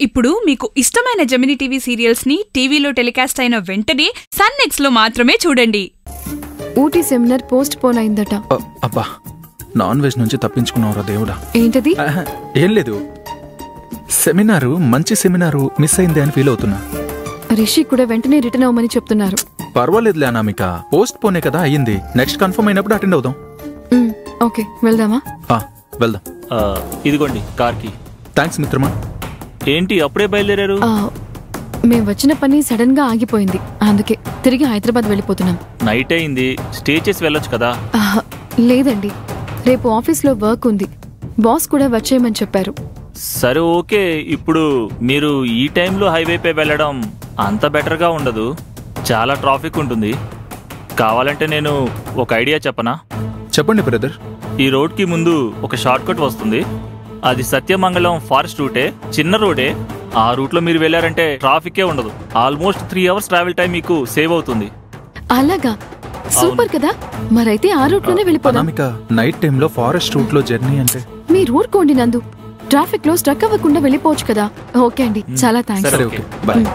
ఇప్పుడు మీకు ఇష్టమైన జెమినీ టీవీ సీరియల్స్ ని టీవీలో టెలికాస్ట్ అయిన వెంటనే సన్ నెక్స్ట్ లో మాత్రమే చూడండి. ఊటీ సెమినార్ పోస్ట్ పోన్ అయిందట. అబ్బా, నాన్ వెజ్ నుంచి తప్పించుకున్నావురా దేవుడా. ఏంటది? ఏం లేదు, సెమినారు మంచి సెమినారు మిస్ అయింది అని ఫీల్ అవుతున్నా. రిషి కూడా వెంటనే రిటర్న్ అవ్వమని చెప్తున్నారు. పర్వాలేదులే అనామిక, పోస్ట్ పోనే కదా అయ్యింది. నెక్స్ట్ కన్ఫర్మ్ అయినప్పుడు అటెండ్ అవుదాం. ఓకే, వెళ్దామా? వెళ్దాం. ఇదిగోండి కార్కి. థ్యాంక్స్ మిత్రమా. ఏంటి అప్పుడే బయలుదేరారు? మేం వచ్చిన పని సడన్ గా ఆగిపోయింది, అందుకే తిరిగి హైదరాబాద్ వెళ్ళిపోతున్నాం. నైట్ అయింది, స్టే చేసి వెళ్ళొచ్చు కదా. లేదండి, రేపు ఆఫీస్లో వర్క్ ఉంది, బాస్ కూడా వచ్చేయమని చెప్పారు. సరే ఓకే. ఇప్పుడు మీరు ఈ టైంలో హైవేపై వెళ్ళడం అంత బెటర్గా ఉండదు, చాలా ట్రాఫిక్ ఉంటుంది. కావాలంటే నేను ఒక ఐడియా చెప్పనా? చెప్పండి బ్రదర్. ఈ రోడ్కి ముందు ఒక షార్ట్ కట్ వస్తుంది, అది సత్యమంగళం ఫారెస్ట్ రూటే, చిన్న రోడే. ఆ రూట్లో మీరు వెళ్ళారంటే ట్రాఫికే ఉండదు. ఆల్మోస్ట్ 3 hours ట్రావెల్ టైం మీకు సేవ్ అవుతుంది. అలాగా? సూపర్ కదా, మరైతే ఆ రూట్ లోనే వెళ్ళిపోదాం. అనామిక, నైట్ టైంలో ఫారెస్ట్ రూట్ లో జర్నీ అంటే మీరు ఊరుకోండి నందు, ట్రాఫిక్ లో స్ట్రక్ అవ్వకుండా వెళ్ళిపోవచ్చు కదా. ఓకే అండి, చాలా థ్యాంక్స్. సరే, ఓకే, బాయ్.